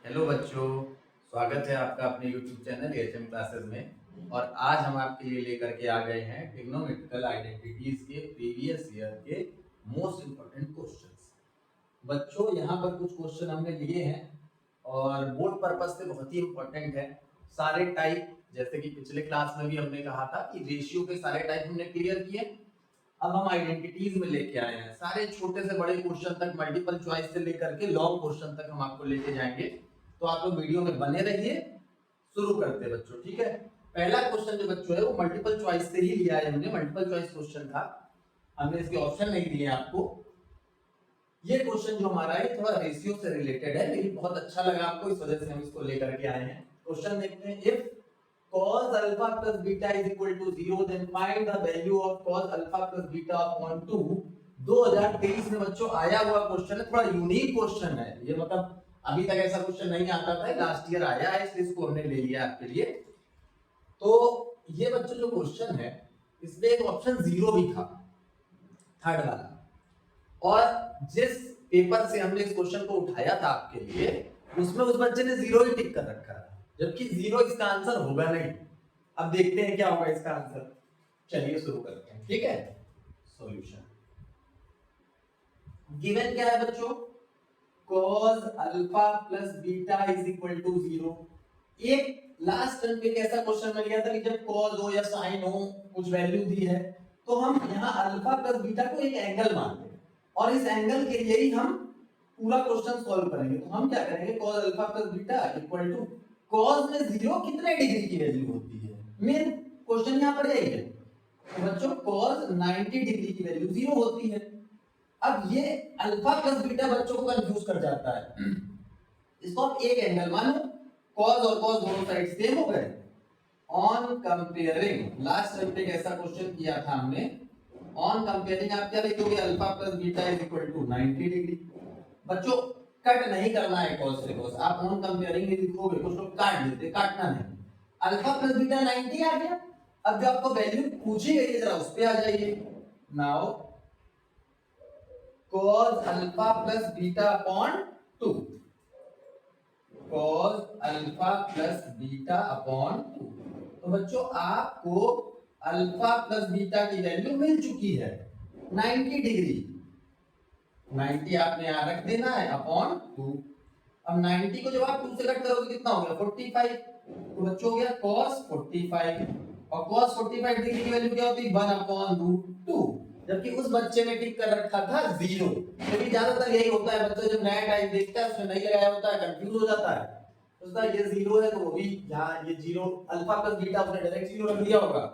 Hello बच्चों, स्वागत है आपका अपने YouTube चैनल एचएम क्लासेस में। और आज हम आपके लिए लेकर के आ गए हैं ट्रिग्नोमेट्रिकल आइडेंटिटीज के प्रीवियस ईयर के मोस्ट इंपॉर्टेंट क्वेश्चंस। बच्चों यहाँ पर कुछ क्वेश्चन हमने लिए हैं और बोर्ड पर्पस से बहुत ही इंपॉर्टेंट है। सारे टाइप, जैसे कि पिछले क्लास में भी हमने कहा था कि रेशियो के सारे टाइप हमने क्लियर किए। अब हम आइडेंटिटीज में लेके आए हैं सारे छोटे से बड़े क्वेश्चन तक, मल्टीपल चॉइस से लेकर के लॉन्ग क्वेश्चन तक हम आपको लेके जाएंगे। तो आप लोग वीडियो में बने रहिए। शुरू करते हैं बच्चों, ठीक है। पहला क्वेश्चन जो बच्चों है वो मल्टीपल चॉइस से ही लिया है हमने, मल्टीपल चॉइस क्वेश्चन था, हमने इसके ऑप्शन नहीं दिए आपको। ये क्वेश्चन जो हमारा है थोड़ा रेशियो से रिलेटेड है, लेकिन बहुत अच्छा लगा आपको, इस वजह से हम इसको लेकर के आए हैं। क्वेश्चन देखते हैं, if cos alpha plus beta is equal to 0 then find the value of cos alpha plus beta upon 2। 2023 में बच्चों आया हुआ क्वेश्चन है, थोड़ा यूनिक क्वेश्चन है ये, मतलब अभी तक ऐसा क्वेश्चन नहीं आता था, लास्ट ईयर आया है, इसलिए इसको हमने ले लिया आपके लिए। तो ये बच्चों जो क्वेश्चन है इसमें एक ऑप्शन 0 भी था, थर्ड वाला। और जिस पेपर से हमने इस क्वेश्चन को उठाया था आपके लिए, उसमें उस बच्चे ने 0 ही टिक कर रखा था, जबकि 0 इसका आंसर होगा नहीं। अब देखते हैं क्या होगा इसका आंसर। चलिए शुरू करते हैं, ठीक है। सॉल्यूशन गिवन क्या है बच्चों, cos alpha plus beta is equal to 0। एक लास्ट टर्म पे कैसा क्वेश्चन मिल गया था कि जब cos हो या sin हो, कुछ वैल्यू दी है, तो हम यहाँ अल्फा प्लस बीटा को एक एंगल मानते हैं और इस एंगल के लिए ही हम पूरा क्वेश्चन सॉल्व करेंगे। तो हम क्या करेंगे, cos alpha plus beta equal to cos में 0 कितने डिग्री की वैल्यू होती है, मेन क्वेश्चन यहाँ पर यही है। तो बच्चों cos 90 डिग्री की वैल्यू 0 होती है। अब ये अल्फा प्लस बीटा बच्चों को कंफ्यूज कर जाता है, इसको हम एक एंगल मानो, cos और cos दोनों साइड सेम हो गए। ऑन कंपेयरिंग, लास्ट टाइम पे ऐसा क्वेश्चन किया था हमने, ऑन कंपेयरिंग आप क्या लिखोगे, alpha plus beta is equal to 90 degree. बच्चों कट नहीं करना है cos से cos, आप ऑन कंपेयरिंग में लिखोगे, कुछ लोग काट देते, काटना नहीं। अल्फा प्लस बीटा 90 आ गया। अब जो आपको वैल्यू पूछी गई है जरा उस पे आ जाइए। Now cos alpha plus beta upon 2, cos alpha plus beta upon 2। तो बच्चों आपको अल्फा प्लस बीटा की वैल्यू मिल चुकी है 90 डिग्री। 90 आपने यहां रख देना है अपॉन 2। अब 90 को जब आप 2 से कट करोगे कितना हो गया, 45। तो बच्चों हो गया cos 45, और cos 45 डिग्री की वैल्यू क्या होती है, 1 अपॉन रूट 2। जबकि उस बच्चे ने टिक कर रखा था 0, क्योंकि ज्यादातर यही होता है, बच्चा जब नया टाइप देखता है उसमें नहीं लगाया होता है, कंफ्यूज हो जाता है, उसका ये 0 है तो वो भी यहाँ ये 0 अल्फा प्लस बीटा उसने डायरेक्ट 0 रख दिया होगा,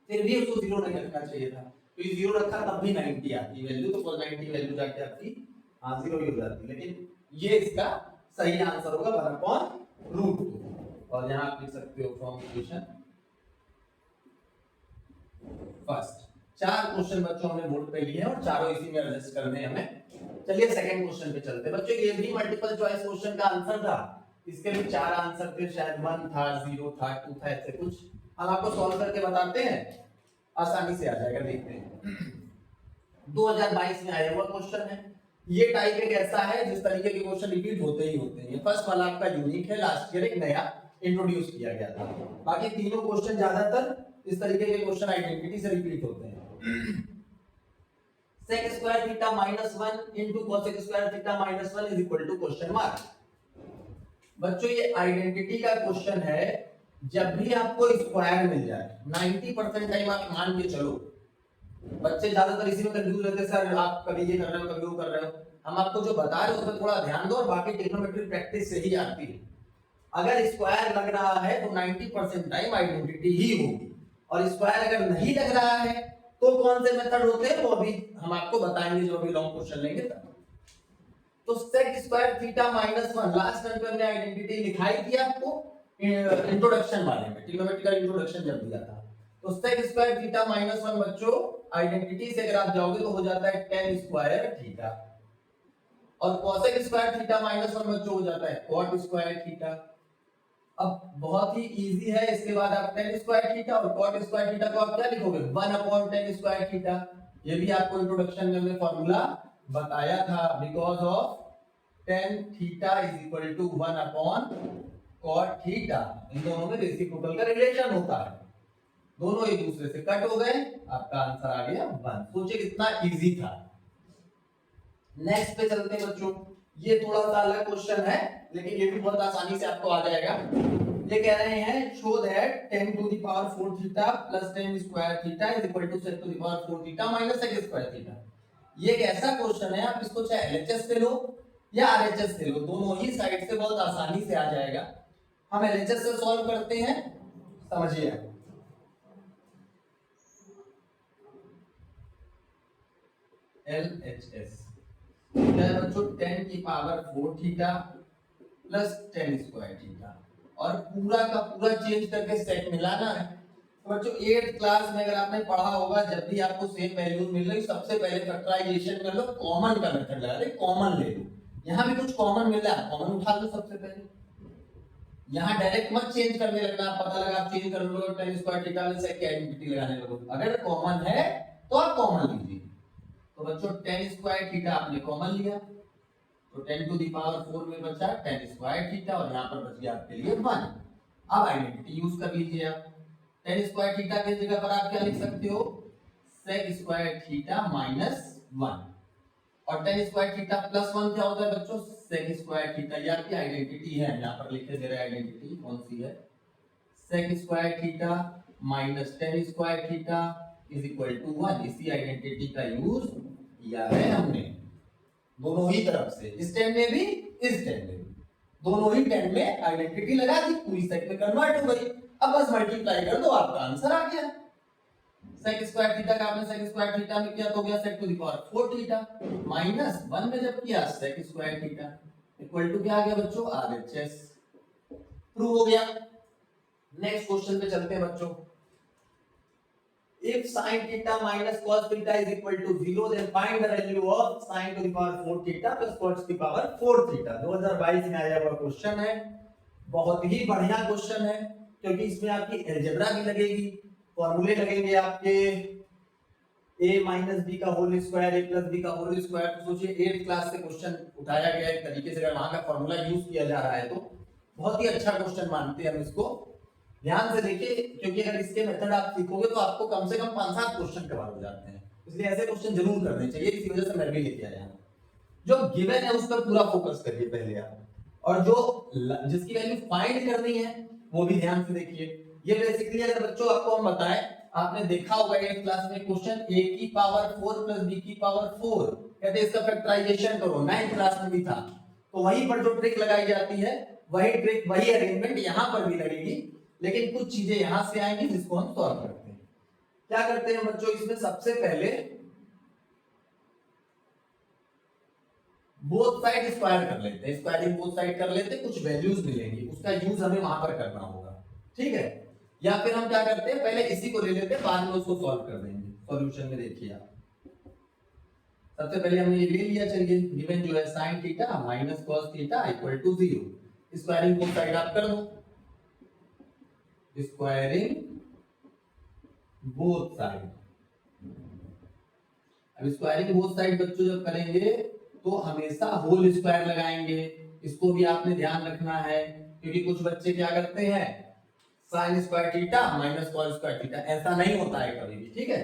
फिर भी उसको 0 नहीं रखना चाहिए था। तो ये 0 रखा तब भी 90 आती वैल्यू, तो cos 90 वैल्यू जाके आपकी 0 ही हो जाती, लेकिन ये इसका सही आंसर होगा 1 अपॉन रूट 2। और यहाँ आप लिख सकते हो फ्रॉम इक्वेशन फर्स्ट। 4 क्वेश्चन बच्चों हमने बोर्ड पे लिए हैं और चारों इसी में एडजस्ट करने हैं हमें। चलिए सेकंड क्वेश्चन पे चलते हैं बच्चों। ये भी मल्टीपल चॉइस क्वेश्चन का आंसर था, इसके भी 4 आंसर थे, शायद 1 था, 0 था, 2 था, ऐसे कुछ। हम आपको सॉल्व करके बताते हैं, आसानी से आ जाएगा, देखते हैं। 2022 में आया हुआ क्वेश्चन है। ये टाइप एक ऐसा है जिस तरीके के क्वेश्चन रिपीट होते ही होते हैं। ये फर्स्ट वाला आपका यूनिक है, लास्ट ईयर एक नया इंट्रोड्यूस किया गया था। बाकी तीनों क्वेश्चन ज्यादातर इस तरीके के क्वेश्चन आइडेंटिटी से रिपीट होते हैं। sec square theta -1 into cosec square theta -1 is equal to question mark. बच्चों ये आइडेंटिटी का क्वेश्चन है, जब भी आपको स्क्वायर मिल जाए 90% टाइम आप मान के चलो, बच्चे ज्यादातर इसी में कंफ्यूज रहते हैं, सर आप कभी ये कर रहे हो कभी वो कर रहे हो। हम आपको जो बता रहे हैं उस पर थोड़ा ध्यान दो, और बाकी ट्रिग्नोमेट्री प्रैक्टिस से ही आती है। अगर स्क्वायर लग रहा है तो 90% टाइम आइडेंटिटी ही होगी, और स्क्वायर अगर नहीं लग रहा है तो कौन से मेथड होते हैं वो अभी हम आपको बताएंगे, जो अभी लॉन्ग क्वेश्चन लेंगे तब। तो sec square theta -1 last time पे हमने आइडेंटिटी लिखाई थी आपको इंट्रोडक्शन वाले में, ट्रिग्नोमेट्री का इंट्रोडक्शन जब दिया था। तो sec स्क्वायर थीटा -1 बच्चों आइडेंटिटी से अगर आप जाओगे तो हो जाता है tan स्क्वायर थीटा, और cosec स्क्वायर थीटा -1 बच्चों हो जाता है cot स्क्वायर थीटा। अब बहुत ही इजी है, इसके बाद आप tan स्क्वायर थीटा और cot स्क्वायर थीटा को आप क्या लिखोगे, 1 अपॉन tan स्क्वायर थीटा। ये भी आपको इंट्रोडक्शन में हमने फॉर्मूला बताया था, because of tan theta is equal to 1 upon cot theta. इन दोनों में रेसिप्रोकल का रिलेशन होता है, दोनों एक दूसरे से कट हो गए, आपका आंसर आ गया 1। सोचिए कितना इजी था। नेक्स्ट पे चलते हैं बच्चों, ये थोड़ा सा अलग क्वेश्चन है लेकिन ये भी बहुत आसानी से आपको आ जाएगा। ये कह रहे हैं show that tan to the power 4 theta plus tan square theta is equal to sec to the power 4 theta minus sec square theta. ये एक ऐसा क्वेश्चन है, आप इसको चाहे एलएचएस से लो या आरएचएस से लो, दोनों ही साइड से बहुत आसानी से आ जाएगा। हम एलएचएस से सॉल्व करते हैं, समझिए। एलएचएस क्या है बच्चों, tan की power 4 theta plus tan square theta, और पूरा का पूरा चेंज करके सेक मिलाना है। तो बच्चों 8th क्लास में अगर आपने पढ़ा होगा, जब भी आपको सेम वैल्यूज मिल रही सबसे पहले फैक्टराइजेशन कर लो, कॉमन का मेथड लगा दे, कॉमन ले लो। यहाँ भी कुछ कॉमन मिल रहा है, कॉमन उठा लो सबसे पहले। यहाँ डायरेक्ट मत चेंज करने लगना, पता लगा आप चेंज कर लो tan स्क्वायर थीटा में सेक की आइडेंटिटी लगाने लगो। अगर कॉमन है तो आप कॉमन लीजिए। तो बच्चों tan स्क्वायर थीटा आपने कॉमन लिया, तो tan टू द पावर 4 में बचा tan स्क्वायर थीटा, और यहाँ पर बच गया आपके लिए 1। अब आइडेंटिटी यूज कर लीजिए आप। tan स्क्वायर थीटा की जगह पर आप क्या लिख सकते हो, sec स्क्वायर थीटा माइनस 1, और tan स्क्वायर थीटा प्लस 1 क्या होता है बच्चों, sec स्क्वायर थीटा। ये आपकी आइडेंटिटी है, यहाँ पर लिख के दे रहे हैं आइडेंटिटी कौन सी है, sec square theta minus tan square theta is equal to 1। इसी आइडेंटिटी का यूज किया है हमने दोनों ही तरफ से, इस टेन में भी इस टेन में भी, दोनों ही टेन में आइडेंटिटी लगा दी, पूरी सेक में कन्वर्ट हो गई। अब बस मल्टीप्लाई कर दो, आपका आंसर आ गया। सेक स्क्वायर थीटा का आपने सेक स्क्वायर थीटा में किया तो हो गया sec to the power 4 theta, minus 1 में जब किया sec square theta equal to क्या आ गया बच्चों, आरएचएस। प्रूव हो गया। नेक्स्ट क्वेश्चन पे चलते हैं बच्चों। If sin theta minus cos theta is equal to 0, then find the value of sin to the power 4 theta plus cos to the power 4 theta। 2022 में आया हुआ क्वेश्चन है, बहुत ही बढ़िया क्वेश्चन है, क्योंकि इसमें आपकी अलजेब्रा भी लगेगी, फॉर्मूले लगेंगे आपके a माइनस बी का whole square a plus B का होल स्क्वायर। तो सोचिए 8th क्लास से क्वेश्चन उठाया गया एक तरीके से, अगर वहां का फॉर्मूला यूज किया जा रहा है तो बहुत ही अच्छा क्वेश्चन मानते हैं हम इसको। ध्यान से देखिए, क्योंकि अगर इसके मेथड आप सीखोगे तो आपको कम से कम 5-7 क्वेश्चन कवर हो जाते हैं, इसलिए ऐसे क्वेश्चन जरूर करने चाहिए। इसी वजह से मैं भी लेके आया हूं। जो गिवन है उस पर पूरा फोकस करिए पहले आप, और जो जिसकी वैल्यू फाइंड करनी है वो भी ध्यान से देखिए। ये बेसिकली अगर बच्चों आपको हम बताएं, आपने देखा होगा 8th क्लास में क्वेश्चन a की पावर 4 प्लस b की पावर 4, कहते हैं इसका फैक्टराइजेशन करो, 9th क्लास में भी था। तो वहीं पर जो ट्रिक लगाई जाती है, वही ट्रिक वही अरेंजमेंट यहां पर भी लगेगी, लेकिन कुछ चीजें यहां से आएंगी जिसको हम सॉल्व करते हैं। क्या करते हैं बच्चों, इसमें सबसे पहले बोथ साइड स्क्वायर कर लेते हैं, स्क्वायरिंग बोथ साइड कर लेते हैं, कुछ वैल्यूज मिलेंगी, उसका यूज हमें वहां पर करना होगा, ठीक है। या फिर हम क्या करते हैं, पहले इसी को ले लेते हैं, बाद में उसको सॉल्व कर देंगे। सॉल्यूशन में देखिए आप, सबसे पहले हमने ये ले लिया, चलिए गिवन जो है sin theta minus cos theta equal to 0, squaring both side आप कर दो, स्क्वायरिंग बोथ साइड। अब स्क्वायरिंग बोथ साइड बच्चों जब करेंगे तो हमेशा होल स्क्वायर लगाएंगे, इसको भी आपने ध्यान रखना है, क्योंकि कुछ बच्चे क्या करते हैं sin square theta minus cos square theta, ऐसा नहीं होता है कभी भी, ठीक है।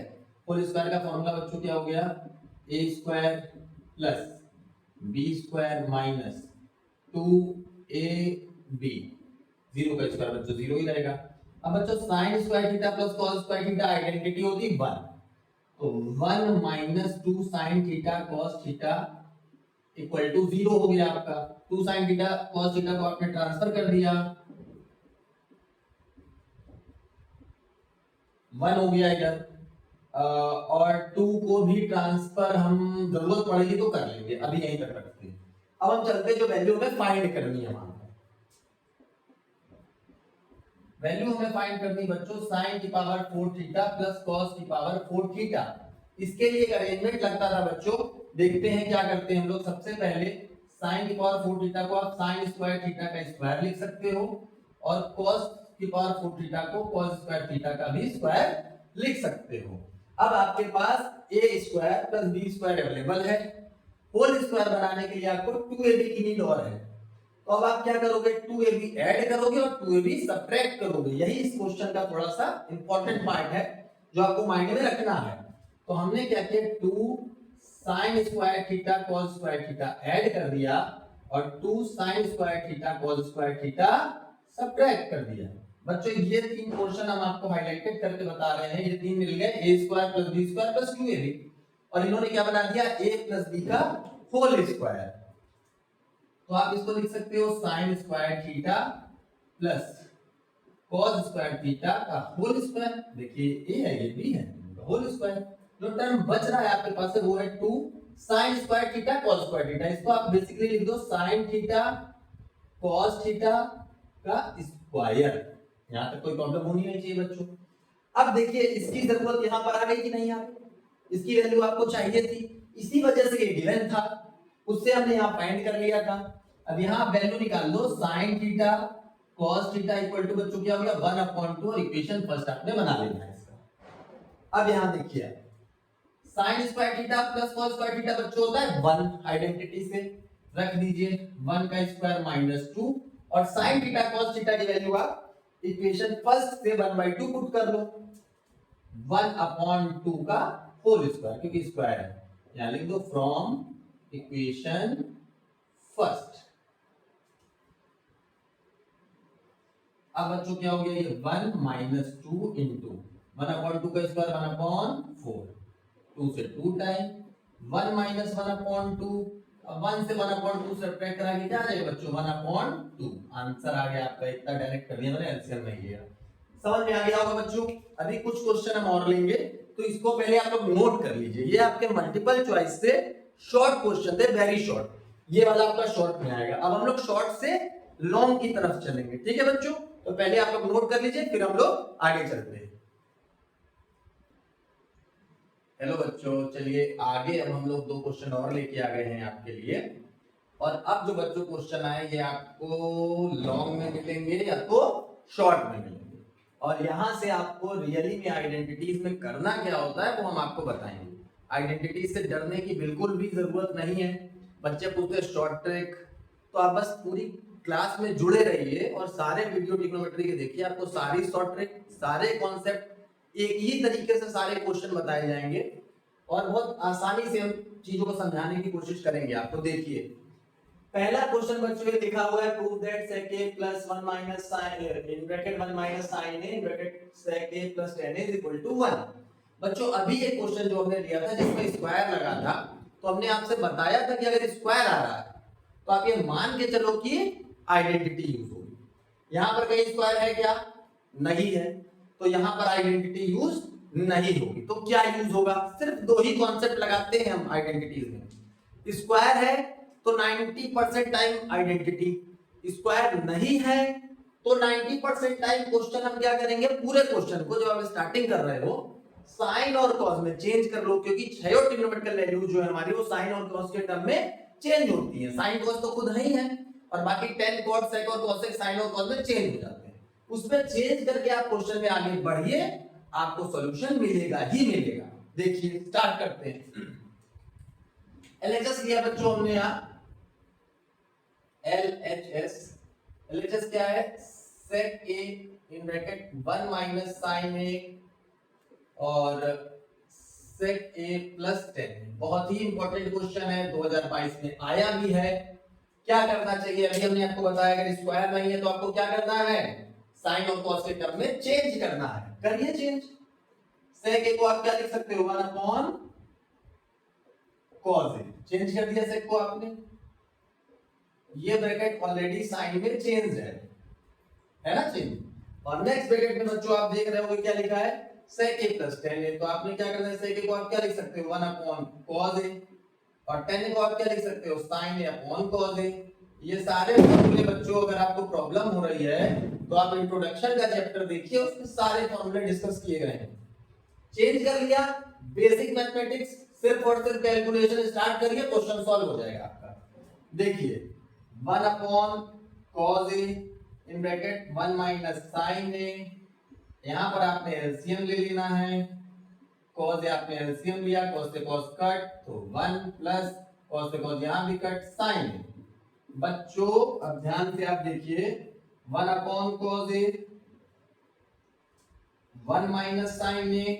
होल स्क्वायर का फॉर्मूला बच्चों क्या हो गया, a square plus b square minus 2ab, 0 का स्क्वायर बच्चों 0 ही रहेगा। अब बच्चों sin square theta plus cos square theta identity होती है 1, तो 1 minus 2 sin theta cos theta equal to 0 हो गया आपका। 2 sin थीटा cos थीटा को आपने ट्रांसफर कर दिया, 1 हो गया इधर, और 2 को भी ट्रांसफर हम जरूरत पड़ेगी तो कर लेंगे, अभी यहीं तक रखते हैं। अब हम चलते जो वैल्यू हमें फाइंड करनी है, वहां वैल्यू हमें फाइंड करनी बच्चों sin की पावर 4 थीटा प्लस cos की पावर 4 थीटा। इसके लिए एक अरेंजमेंट लगता था बच्चों, देखते हैं क्या करते हैं हम लोग। सबसे पहले sin की पावर 4 थीटा को आप sin स्क्वायर थीटा का स्क्वायर लिख सकते हो, और cos की पावर 4 थीटा को cos स्क्वायर थीटा का भी स्क्वायर लिख सकते हो। अब आपके पास a square plus b square available है, होल स्क्वायर बनाने के लिए आपको 2ab की नीड और है। तो अब आप क्या करोगे, 2ab ऐड करोगे और 2ab सब्ट्रैक्ट करोगे। यही इस क्वेश्चन का थोड़ा सा इंपॉर्टेंट पार्ट है जो आपको माइंड में रखना है। तो हमने क्या किया, 2 sin square theta cos square theta add कर दिया और 2 sin square theta cos square theta subtract कर दिया। बच्चों ये तीन क्वेश्चन हम आपको हाइलाइटेड करके बता रहे हैं। ये तीन मिल गए, a square plus b square plus 2ab, और इन्होंने क्या बना दिया, a प्लस b का होल स्क्वायर। तो आप इसको लिख सकते हो sin square theta plus cos square theta का होल स्क्वायर। देखिए a है, ये b है, होल स्क्वायर। जो टर्म बच रहा है आपके पास है वो है 2 sin square theta cos square theta. इसको आप बेसिकली लिख दो sin थीटा cos थीटा का स्क्वायर। यहां तक कोई प्रॉब्लम होनी नहीं चाहिए बच्चों। अब देखिए इसकी जरूरत यहां पर आ गई कि नहीं आ गई, इसकी वैल्यू आपको चाहिए थी, इसी वजह से ये गिवन था, उससे हमने यहां फाइंड कर लिया था। अब यहां वैल्यू निकाल दो, sin theta cos theta equal to बच्चों क्या हो गया 1/2, और इक्वेशन फर्स्ट आपने बना लेना है इसका। अब यहां देखिए sin square theta plus cos square theta बच्चों होता है 1, आइडेंटिटी से रख दीजिए 1 का स्क्वायर माइनस 2, और sin थीटा cos थीटा की वैल्यू आप इक्वेशन फर्स्ट से 1/2 पुट कर दो, 1/2 का होल स्क्वायर, क्योंकि स्क्वायर है। यहां लिख दो फ्रॉम इक्वेशन फर्स्ट। अब बच्चों क्या हो गया, ये 1 माइनस 2 इंटू 1/2 का स्क्वायर 1/4, 2 से 2 टाइम 1 माइनस 1/2, 1 से 1/2 सब्ट्रैक्ट करा के क्या आ जाएगा बच्चों 1/2। आंसर आ गया आपका, इतना डायरेक्ट कर दिया मैंने, एलसीएम नहीं लिया। समझ में आ गया होगा बच्चों। अभी कुछ क्वेश्चन हम और लेंगे, तो इसको पहले आप लोग नोट कर लीजिए। ये आपके मल्टीपल चॉइस से शॉर्ट क्वेश्चन थे, वेरी शॉर्ट। ये वाला आपका शॉर्ट में आएगा। अब हम लोग शॉर्ट से लॉन्ग की तरफ चलेंगे, ठीक है बच्चों। तो पहले आप लोग नोट कर लीजिए, फिर हम लोग आगे चलते हैं। हेलो बच्चों, चलिए आगे अब हम लोग 2 क्वेश्चन और लेके आ गए हैं आपके लिए। और अब जो बच्चों क्वेश्चन आए ये आपको लॉन्ग में मिलेंगे या तो शॉर्ट में मिलेंगे, और यहां से आपको रियली में आइडेंटिटीज में करना क्या होता है वो हम आपको बताएंगे। आइडेंटिटीज से डरने की बिल्कुल भी जरूरत नहीं है। बच्चे पूछते हैं शॉर्ट ट्रिक, तो आप बस पूरी क्लास में जुड़े रहिए और सारे वीडियो ट्रिग्नोमेट्री के देखिए, आपको सारी शॉर्ट ट्रिक, सारे कॉन्सेप्ट एक ही तरीके से सारे क्वेश्चन बताए जाएंगे, और बहुत आसानी से हम चीजों को समझाने की कोशिश करेंगे आपको। देखिए पहला क्वेश्चन बच्चों ये लिखा हुआ है, prove that sec a plus 1 minus sin in bracket 1 minus sin a in bracket sec a plus tan a is equal to 1। बच्चों अभी ये क्वेश्चन जो हमने लिया था जिसमें स्क्वायर लगा था, तो हमने आपसे बताया था कि अगर स्क्वायर आ रहा है तो आप ये मान के चलो कि आइडेंटिटी यूज होगी। यहां पर कहीं स्क्वायर है क्या, नहीं है, तो यहां पर आइडेंटिटी यूज नहीं होगी। तो क्या यूज होगा, सिर्फ 2 ही कॉन्सेप्ट लगाते हैं हम आइडेंटिटीज में। स्क्वायर है तो 90% टाइम आइडेंटिटी, स्क्वायर नहीं है तो 90% टाइम क्वेश्चन हम क्या करेंगे, पूरे क्वेश्चन को जो आप स्टार्टिंग कर रहे हो साइन और कॉस में चेंज कर लो, क्योंकि छह ट्रिग्नोमेट्रिकल वैल्यू जो है हमारी वो साइन और कॉस के टर्म में चेंज होती है। साइन कॉस तो खुद नहीं है, और बाकी tan cot sec और cosec साइन और कॉस में चेंज हो जाते हैं। उसमें चेंज करके आप क्वेश्चन में आगे बढ़िए, आपको सॉल्यूशन मिलेगा ही मिलेगा। देखिए स्टार्ट करते हैं। एलएचएस लिया बच्चों हमने यहां, एलएचएस क्या है, sec a in bracket 1 minus sin a और sec a प्लस 10। बहुत ही इंपॉर्टेंट क्वेश्चन है, 2022 में आया भी है। क्या करना चाहिए, अभी हमने आपको बताया अगर स्क्वायर नहीं है तो आपको क्या करना है, साइन और कॉस के टर्म में चेंज करना है। करिए चेंज। sec a को आप क्या लिख सकते हो 1 cos a, चेंज कर दिया sec को आपने। ये ब्रैकेट ऑलरेडी साइन में चेंज है ना चेंज। और नेक्स्ट ब्रैकेट में बच्चों आप देख रहे हो क्या लिखा है sec a plus tan a, तो आपने क्या करना है, sec a को आप क्या लिख सकते हो 1 cos a, और tan a को आप क्या लिख सकते हो sin a cos a। ये सारे फॉर्मूले बच्चों अगर आपको प्रॉब्लम हो रही है तो आप इंट्रोडक्शन का चैप्टर देखिए, उसमें सारे फॉर्मूले डिस्कस किए गए हैं। चेंज कर लिया, बेसिक मैथमेटिक्स सिर्फ और सिर्फ कैलकुलेशन स्टार्ट करिए, क्वेश्चन सॉल्व हो जाएगा आपका। देखिए 1 cos a in bracket 1 minus sin a, यहां पर आपने एलसीएम ले लेना है, cos a आपने एलसीएम लिया, cos से cos कट तो 1 प्लस कॉस से कॉस यहाँ भी कट, साइन ए। बच्चों अब ध्यान से आप देखिए, 1 upon cos A, 1 minus sign A,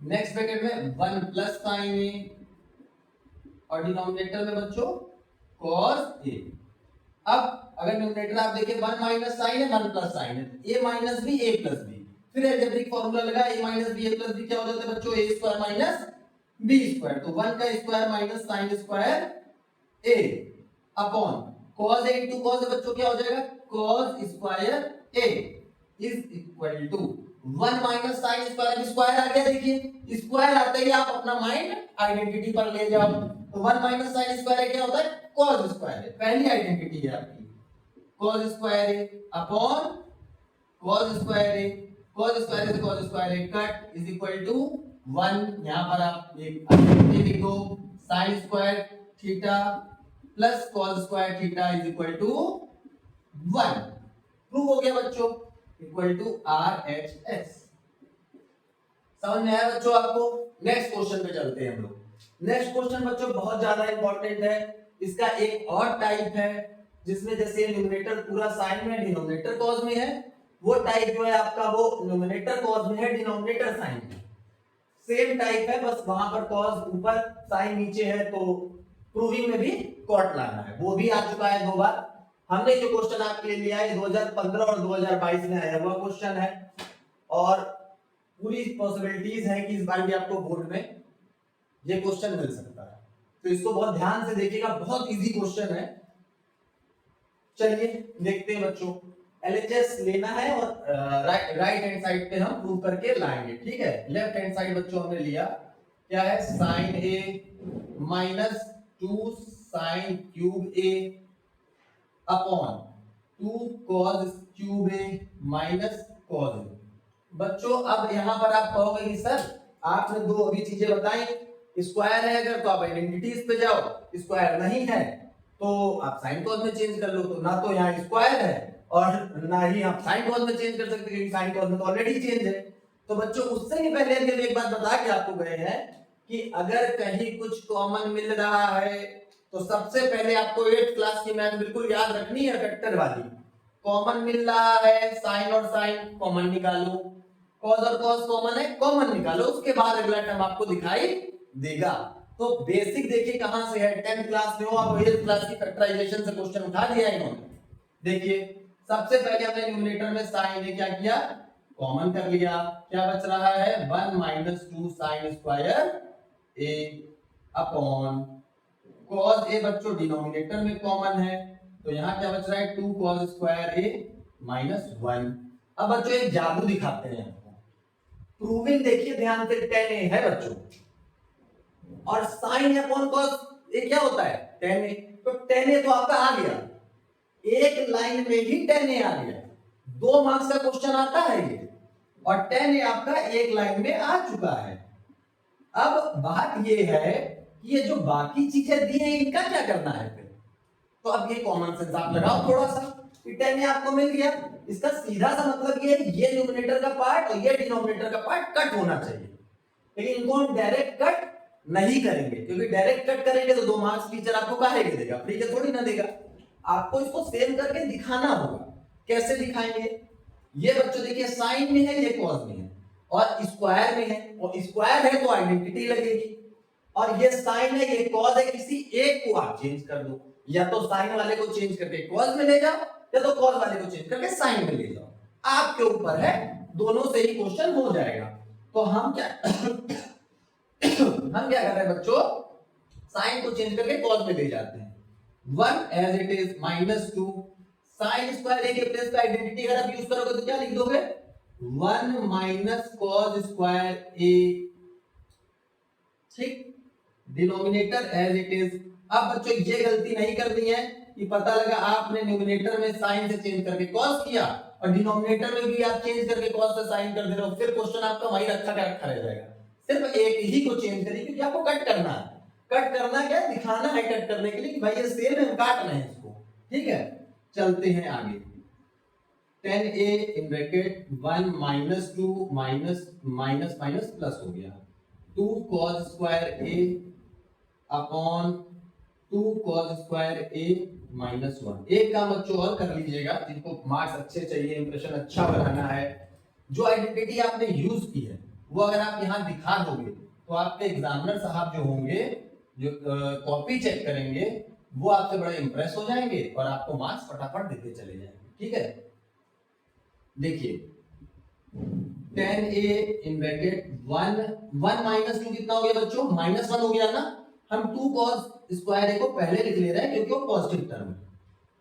next bracket में 1 प्लस साइन ए, और डिनोमिनेटर में बच्चों कॉस ए। अब अगर न्यूमरेटर आप देखिए 1 माइनस साइन है, 1 प्लस साइन है, a minus B, a plus B. फिर अलजेब्रिक फार्मूला लगा, a minus B, a plus B क्या हो जाता है बच्चों, a square minus b square. तो 1 का square minus sine square a upon cos a into cos बच्चों क्या हो जाएगा, cos square a is equal to 1 minus sine square. अब स्क्वायर आ गया, देखिए स्क्वायर आता ही आप अपना माइंड आइडेंटिटी पर ले जाओ। तो 1 माइनस साइन स्क्वायर क्या होता है, cos स्क्वायर है, पहली आइडेंटिटी है आपकी, cos square A upon cos square A, cos square से cos square A cut is equal to 1। यहां पर आप एक आइडेंटिटी लिखो, sin square theta plus cos square theta is equal to 1। Prove हो गया बच्चों, इक्वल टू RHS। समझ में आया बच्चों आपको? नेक्स्ट क्वेश्चन पे चलते हैं हम लोग। नेक्स्ट क्वेश्चन बच्चों बहुत ज्यादा इंपॉर्टेंट है। इसका एक और टाइप है जिसमें जैसे न्यूमरेटर पूरा साइन में, डिनोमिनेटर कॉस में है, वो टाइप जो है आपका वो न्यूमरेटर कॉस में है, डिनोमिनेटर साइन में। सेम टाइप है, बस वहां पर कॉस ऊपर साइन नीचे है, तो प्रूविंग में भी कॉट लाना है। वो भी आ चुका है 2 बार। हमने जो क्वेश्चन आपके लिए लिया है 2015 और 2022 में आया हुआ क्वेश्चन है, और पूरी पॉसिबिलिटीज है कि इस बार भी आपको बोर्ड में ये क्वेश्चन मिल सकता है। तो इसको बहुत ध्यान से देखिएगा, बहुत इजी क्वेश्चन है। चलिए देखते हैं बच्चों, एलएचएस लेना है और राइट हैंड साइड पे हम प्रूव करके लाएंगे, ठीक है। लेफ्ट हैंड साइड बच्चों हमने लिया क्या है, sign A minus 2 sine cube A upon 2 cos cube A minus cos A. बच्चों अब यहां पर आप कहोगे कि सर आपने 2 अभी चीजें बताई, स्क्वायर है अगर तो आप आइडेंटिटीज पे जाओ, स्क्वायर नहीं है तो आप साइन कॉस में चेंज कर लो। तो ना तो यहाँ स्क्वायर है और ना ही आप साइन कॉस में चेंज कर सकते, क्योंकि साइन कॉस में तो ऑलरेडी चेंज है। तो बच्चों उससे भी पहले हम एक बात बता के आपको गए हैं कि अगर कहीं कुछ कॉमन मिल रहा है तो सबसे पहले आपको 8th क्लास की मैथ बिल्कुल याद रखनी है, फैक्टर वाली। कॉमन मिल रहा है, साइन और साइन कॉमन निकालो, कॉस और कॉस कॉमन है, कॉमन निकालो, उसके बाद अगला टर्म आपको दिखाई देगा। तो बेसिक देखिए कहां से है, 10th क्लास में हो आप, 8th क्लास की फैक्टराइजेशन से क्वेश्चन उठा लिया इन्होंने। देखिए सबसे पहले हमने न्यूमरेटर में साइन ने क्या किया, कॉमन कर लिया, क्या बच रहा है 1 minus 2 sine square A upon cos A. बच्चों डिनोमिनेटर में कॉमन है तो यहां क्या बच रहा है 2 कॉस स्क्वायर ए माइनस 1। अब बच्चों एक जादू दिखाते हैं आपको, प्रूविंग देखिए ध्यान से, 10a है बच्चों और साइन अपॉन कॉस ये क्या होता है 10a। तो 10a तो आपका आ गया, एक लाइन में ही 10a आ गया। 2 मार्क्स का क्वेश्चन आता है ये, और 10a आपका एक लाइन में आ चुका है। अब बात ये है कि ये जो बाकी चीजें दी हैं इनका क्या करना है फिर। तो अब ये कॉमन सेंस आप लगाओ थोड़ा सा, 10a आपको मिल गया, इसका सीधा सा मतलब ये है ये न्यूमरेटर का पार्ट और ये डिनोमिनेटर का पार्ट कट होना चाहिए। लेकिन इनको हम डायरेक्ट कट नहीं करेंगे, क्योंकि डायरेक्ट कट करेंगे तो 2 मार्क्स टीचर आपको काहे के देगा, फ्री के थोड़ी ना देगा। आपको इसको सेम करके दिखाना होगा। कैसे दिखाएंगे, ये बच्चों देखिए साइन में है, ये कॉस में है, और स्क्वायर में है, और स्क्वायर है तो आइडेंटिटी लगेगी, और ये साइन है ये कॉस है, किसी एक को आप चेंज कर दो, या तो साइन वाले को चेंज करके कॉस में ले जाओ, या तो कॉस वाले को चेंज करके साइन में ले जाओ, आपके ऊपर है, दोनों से ही क्वेश्चन हो जाएगा। तो हम क्या हम क्या कर रहे हैं बच्चों, साइन को चेंज करके कॉस में ले जाते हैं। 1 as it is minus 2 sine square A के प्लेस पे आइडेंटिटी अगर आप यूज करोगे तो क्या लिख दोगे 1 माइनस कॉस स्क्वायर ए, ठीक, डिनोमिनेटर एज इट इज। अब बच्चों ये गलती नहीं करनी है कि पता लगा आपने न्यूमरेटर में साइन से चेंज करके कॉस किया और डिनोमिनेटर में भी आप चेंज करके कॉस से साइन कर दे रहे हो, फिर क्वेश्चन आपका वही रखा का रखा रह जाएगा। सिर्फ एक ही को चेंज करिए, क्योंकि आपको कट करना है। कट करना क्या दिखाना है कट करने के लिए कि भाई ये सेम है, हम काट रहे हैं इसको, ठीक है। चलते हैं आगे, 10a in bracket 1 minus 2 minus minus minus plus हो गया 2 cos square a upon 2 cos square a minus 1। एक काम बच्चों और कर लीजिएगा, जिनको मार्क्स अच्छे चाहिए, इंप्रेशन अच्छा बनाना है, जो आइडेंटिटी आपने यूज की है वो अगर आप यहाँ दिखा दोगे तो आपके एग्जामिनर साहब जो होंगे, जो कॉपी चेक करेंगे, वो आपसे बड़े इंप्रेस हो जाएंगे और आपको मार्क्स फटाफट देते चले जाएंगे। ठीक है, देखिए 10a इन ब्रैकेट 1 माइनस 2 कितना हो गया बच्चों, -1 हो गया ना। हम 2 cos स्क्वायर a को पहले लिख ले रहे हैं क्योंकि वो पॉजिटिव टर्म है,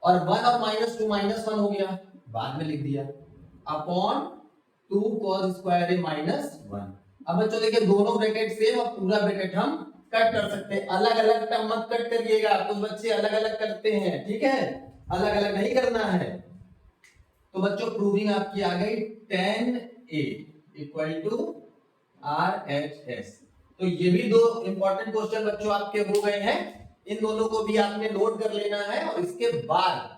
और 1 और -2 -1 हो गया, बाद में लिख दिया, अपॉन 2 cos स्क्वायर a -1। अब बच्चों देखिए दोनों ब्रैकेट सेम, अब पूरा ब्रैकेट हम कट कर सकते हैं। अलग अलग टर्म मत कट करिएगा, कुछ बच्चे अलग अलग करते हैं, ठीक है, अलग अलग नहीं करना है। तो बच्चों प्रूविंग आपकी आ गई 10a इक्वल टू RHS। तो ये भी दो इंपॉर्टेंट क्वेश्चन बच्चों आपके हो गए हैं, इन दोनों को भी आपने नोट कर लेना है। और इसके बाद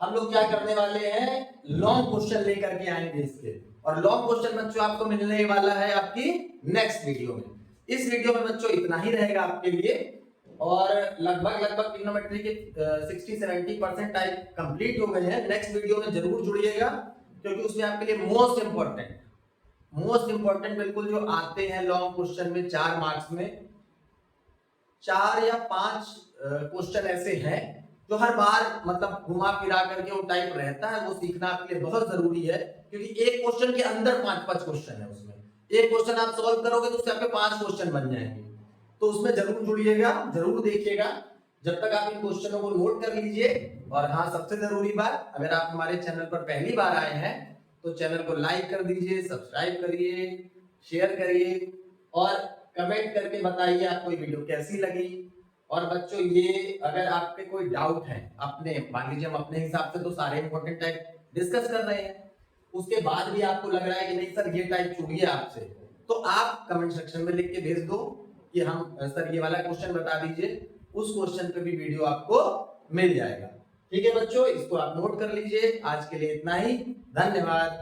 हम लोग क्या करने वाले हैं, लॉन्ग क्वेश्चन लेकर के आएंगे इसके, और लॉन्ग क्वेश्चन बच्चों आपको मिलने वाला है आपकी नेक्स्ट वीडियो में। इस वीडियो में बच्चों इतना ही रहेगा आपके लिए, और लगभग ट्रिग्नोमेट्री के 60-70% टाइप कंप्लीट हो गए हैं। नेक्स्ट वीडियो में जरूर जुड़िएगा, क्योंकि उसमें आपके लिए मोस्ट इंपॉर्टेंट बिल्कुल जो आते हैं लॉन्ग क्वेश्चन में 4 मार्क्स में, 4 या 5 क्वेश्चन ऐसे हैं जो हर बार मतलब घुमा फिरा करके वो टाइप रहता है, वो सीखना आपके लिए बहुत जरूरी है। क्योंकि एक क्वेश्चन के अंदर 5-5 क्वेश्चन है, उसमें एक क्वेश्चन आप सॉल्व करोगे तो उससे आपके 5 क्वेश्चन बन जाएंगे। तो उसमें जरूर जुड़िएगा, जरूर देखिएगा। जब तक आप इन क्वेश्चनों को नोट कर लीजिए। और हाँ, सबसे जरूरी बात, अगर आप हमारे चैनल पर पहली बार आए हैं तो चैनल को लाइक कर दीजिए, सब्सक्राइब करिए, शेयर करिए, और कमेंट करके बताइए आपको ये वीडियो कैसी लगी। और बच्चों ये अगर आपके कोई डाउट है, अपने मान लीजिए हम अपने हिसाब से तो सारे इंपॉर्टेंट टाइप डिस्कस कर रहे हैं, उसके बाद भी आपको लग रहा है कि नहीं सर ये टाइप छूट गया आपसे, तो आप कमेंट सेक्शन में लिख के भेज दो कि हम सर ये वाला क्वेश्चन बता दीजिए, उस क्वेश्चन पे भी वीडियो आपको मिल जाएगा। ठीक है बच्चों, इसको आप नोट कर लीजिए। आज के लिए इतना ही, धन्यवाद।